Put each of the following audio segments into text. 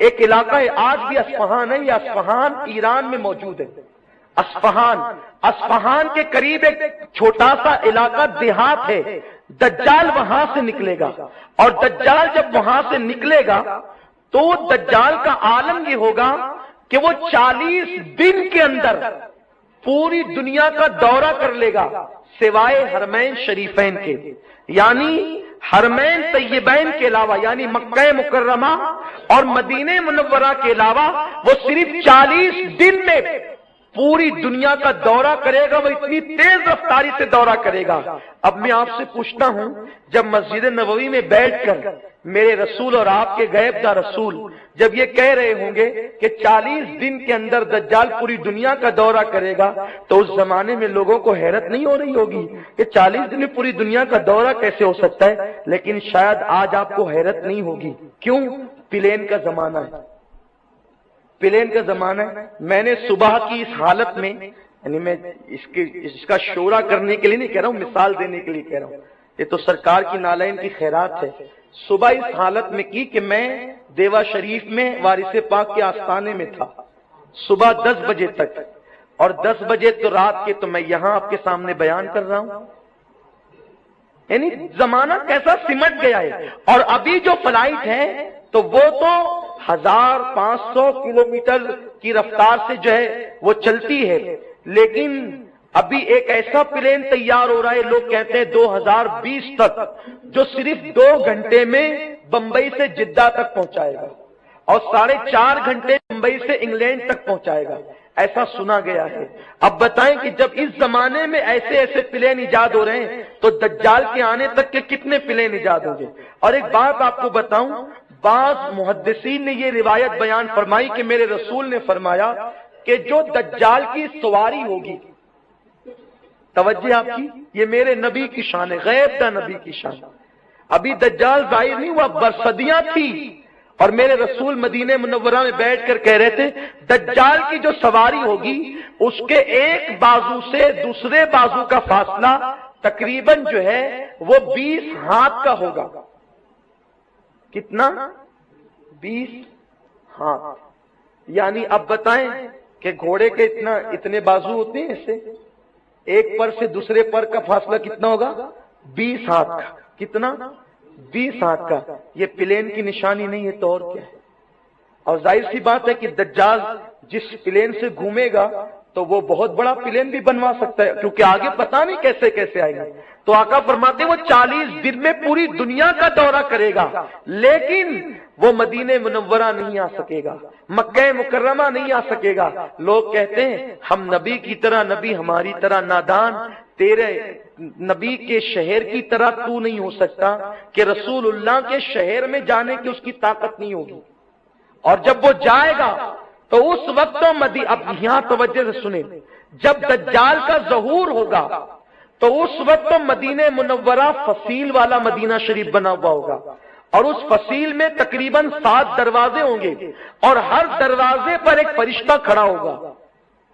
ایک علاقہ ہے، آج بھی اصفہان ہے، یہ اصفہان ایران میں موجود ہے۔ اصفہان کے قریب ایک چھوٹا سا علاقہ دیہات ہے، دجال وہاں سے نکلے گا، اور دجال جب وہاں سے نکلے گا تو دجال کا عالم یہ ہوگا کہ وہ 40 دن کے اندر پوری دنیا کا دورہ کر لے گا سوائے حرمین شریفین کے، یعنی حرمین طیبین کے علاوہ، یعنی مکہ مکرمہ اور مدینہ منورہ کے علاوہ وہ صرف 40 دن میں پوری دنیا کا دورہ کرے گا۔ وہ اتنی تیز رفتاری سے دورہ کرے گا۔ اب میں آپ سے پوچھتا ہوں، جب مسجد نبوی میں بیٹھ کر میرے رسول اور آپ کے غیب دار رسول جب یہ کہہ رہے ہوں گے کہ 40 دن کے اندر دجال پوری دنیا کا دورہ کرے گا، تو اس زمانے میں لوگوں کو حیرت نہیں ہو رہی ہوگی کہ 40 دن میں پوری دنیا کا دورہ کیسے ہو سکتا ہے؟ لیکن شاید آج آپ کو حیرت نہیں ہوگی، کیوں؟ پلین کا زمانہ ہے، پلین کا زمانہ ہے۔ میں نے صبح کی اس حالت میں، یعنی میں اس کا شورا کرنے کے لیے نہیں کہہ رہا ہوں، مثال دینے کے لیے کہہ رہا ہوں، یہ تو سرکار کی نالین کی خیرات ہے۔ صبح اس حالت میں کی کہ میں دیوا شریف میں وارث پاک کے آستانے میں تھا صبح 10 بجے تک، اور 10 بجے تو رات کے تو میں یہاں آپ کے سامنے بیان کر رہا ہوں۔ یعنی زمانہ کیسا سمٹ گیا ہے۔ اور ابھی جو فلائٹ ہے تو وہ تو 1500 کلومیٹر کی رفتار سے جو ہے وہ چلتی ہے، لیکن ابھی ایک ایسا پلین تیار ہو رہا ہے، لوگ کہتے ہیں 2020 تک، جو صرف 2 گھنٹے میں بمبئی سے جدہ تک پہنچائے گا اور 4.5 گھنٹے بمبئی سے انگلینڈ تک پہنچائے گا، ایسا سنا گیا ہے۔ اب بتائیں کہ جب اس زمانے میں ایسے ایسے پلین ایجاد ہو رہے ہیں تو دجال کے آنے تک کے کتنے پلین ایجاد ہوں گے؟ اور ایک بات آپ کو بتاؤں، بعض محدثین نے یہ روایت بیان فرمائی کہ میرے رسول نے فرمایا کہ جو دجال کی سواری ہوگی، توجہ آپ کی، یہ میرے نبی کی شان ہے، غیب دا نبی کی شان۔ ابھی دجال ظاہر نہیں ہوا، برصدیاں تھی، اور میرے رسول مدینہ منورہ میں بیٹھ کر کہہ رہے تھے دجال کی جو سواری ہوگی اس کے ایک بازو سے دوسرے بازو کا فاصلہ تقریباً جو ہے وہ 20 ہاتھ کا ہوگا۔ کتنا؟ 20 ہاتھ۔ یعنی اب بتائیں کہ گھوڑے کے اتنے بازو ہوتے ہیں، اس سے ایک پر سے دوسرے پر کا فاصلہ کتنا ہوگا؟ 20 ہاتھ کا۔ کتنا؟ 20 ہاتھ کا۔ یہ پلین کی نشانی نہیں ہے تو اور کیا ہے؟ اور ظاہر سی بات ہے کہ دجال جس پلین سے گھومے گا تو وہ بہت بڑا پلین بھی بنوا سکتا ہے، کیونکہ آگے پتہ نہیں کیسے کیسے آئے گا۔ تو آقا فرماتے ہیں وہ 40 دن میں پوری دنیا کا دورہ کرے گا، لیکن وہ مدینہ منورہ نہیں آ سکے گا، مکہ مکرمہ نہیں آ سکے گا۔ لوگ کہتے ہیں ہم نبی کی طرح، نبی ہماری طرح نادان، تیرے نبی کے شہر کی طرح تو نہیں ہو سکتا کہ رسول اللہ کے شہر میں جانے کی اس کی طاقت نہیں ہوگی۔ اور جب وہ جائے گا تو اس وقت تو اب یہاں توجہ سے سنیں، جب دجال کا ظہور ہوگا تو اس وقت تو مدینہ منورہ فصیل والا مدینہ شریف بنا ہوا ہوگا، اور اس فصیل میں تقریباً 7 دروازے ہوں گے، اور ہر دروازے پر ایک فرشتہ کھڑا ہوگا،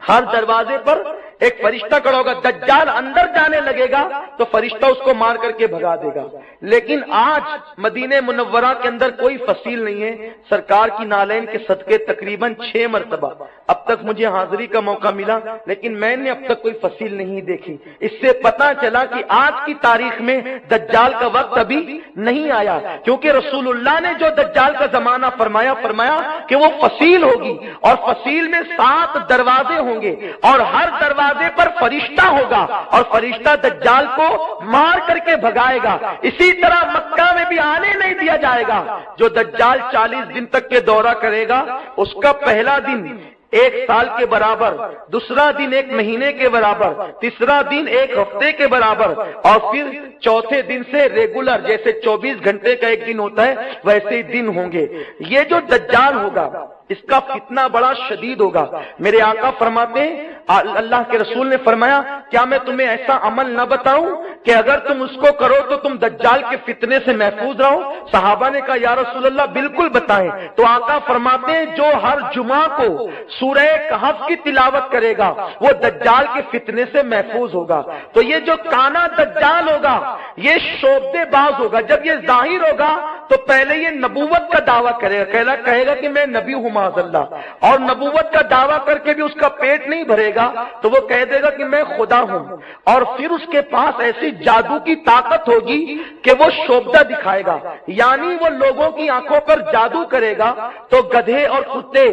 ہر دروازے پر ایک فرشتہ کھڑا ہوگا۔ دجال اندر جانے لگے گا تو فرشتہ اس کو مار کر کے بھگا دے گا۔ لیکن آج مدینہ منورہ کے اندر کوئی فصیل نہیں ہے، سرکار کی نالین کے صدقے تقریباً 6 مرتبہ اب تک مجھے حاضری کا موقع ملا، لیکن میں نے اب تک کوئی فصیل نہیں دیکھی۔ اس سے پتا چلا کہ آج کی تاریخ میں دجال کا وقت ابھی نہیں آیا، کیونکہ رسول اللہ نے جو دجال کا زمانہ فرمایا کہ وہ فصیل ہوگی، اور فصیل میں 7 دروازے ہوں گے، اور ہر دروازے پر فرشتہ ہوگا، اور فرشتہ دجال کو مار کر کے بھگائے گا۔ اسی طرح مکہ میں بھی آنے نہیں دیا جائے گا۔ جو دجال 40 دن تک کے دورہ کرے گا، اس کا پہلا دن 1 سال کے برابر، دوسرا دن 1 مہینے کے برابر، تیسرا دن 1 ہفتے کے برابر، اور پھر چوتھے دن سے ریگولر، جیسے 24 گھنٹے کا ایک دن ہوتا ہے ویسے ہی دن ہوں گے۔ یہ جو دجال ہوگا اس کا فتنہ بڑا شدید ہوگا۔ میرے آقا فرماتے ہیں، اللہ کے رسول نے فرمایا کیا میں تمہیں ایسا عمل نہ بتاؤں کہ اگر تم اس کو کرو تو تم دجال کے فتنے سے محفوظ رہو؟ صحابہ نے کہا یا رسول اللہ بالکل بتائیں۔ تو آقا فرماتے ہیں جو ہر جمعہ کو سورہ کہف کی تلاوت کرے گا وہ دجال کے فتنے سے محفوظ ہوگا۔ تو یہ جو کانا دجال ہوگا یہ شعبدے باز ہوگا، جب یہ ظاہر ہوگا تو پہلے یہ نبوت کا دعویٰ کرے گا، کہے گا کہ میں نبی ہوں معاذ اللہ، اور نبوت کا دعویٰ کر کے بھی اس کا پیٹ نہیں بھرے گا تو وہ کہہ دے گا کہ میں خدا ہوں، اور پھر اس کے پاس ایسی جادو کی طاقت ہوگی کہ وہ شوبدہ دکھائے گا، یعنی وہ لوگوں کی آنکھوں پر جادو کرے گا تو گدھے اور کتے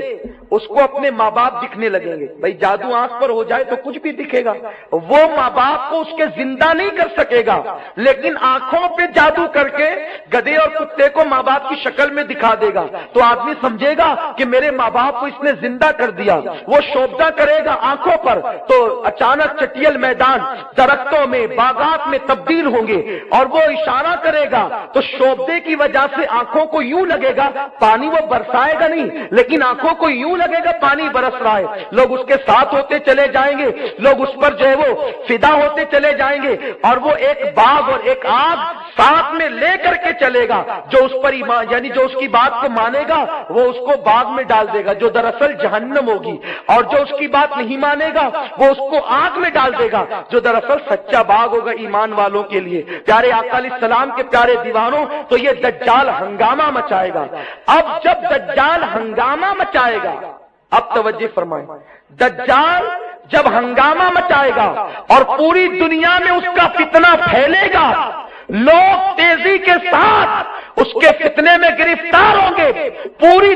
اس کو اپنے ماں باپ دکھنے لگیں گے۔ بھائی جادو آنکھ پر ہو جائے تو کچھ بھی دکھے گا، وہ ماں باپ کو اس کے زندہ نہیں کر سکے گا، لیکن آنکھوں پہ جادو کر کے گدھے اور کتے کو ماں باپ کی شکل میں دکھا دے گا تو آدمی سمجھے گا کہ میرے ماں باپ کو اس نے زندہ کر دیا۔ وہ شوبدہ کرے گا آنکھوں پر تو اچانک چٹیل میدان درختوں میں باغات میں تبدیل ہوں گے، اور وہ اشارہ کرے گا تو شوبدے کی وجہ سے آنکھوں کو یوں لگے گا، پانی وہ برسائے گا نہیں لیکن آنکھوں کو یوں لگے گا پانی برس رہا ہے، لوگ اس کے ساتھ ہوتے چلے جائیں گے، لوگ اس پر جو ہے وہ فدا ہوتے چلے جائیں گے، اور وہ ایک باغ اور ایک آگ ساتھ میں لے کر کے چلے گا، جو اس پر ایمان یعنی جو اس کی بات کو مانے گا وہ اس کو باغ میں ڈال دے گا جو دراصل جہنم ہوگی، اور جو اس کی بات نہیں مانے گا وہ اس کو آگ میں ڈال دے گا جو دراصل سچا باغ ہوگا ایمان والوں کے لیے۔ پیارے آقا علیہ السلام کے پیارے دیوانوں، تو یہ دجال ہنگامہ مچائے گا۔ اب جب دجال ہنگامہ مچائے گا، اب توجہ فرمائیں، دجال جب ہنگامہ مچائے گا اور پوری دنیا میں اس کا فتنہ پھیلے گا، لوگ تیزی کے ساتھ اس کے فتنے میں گرفتار ہوں گے، پوری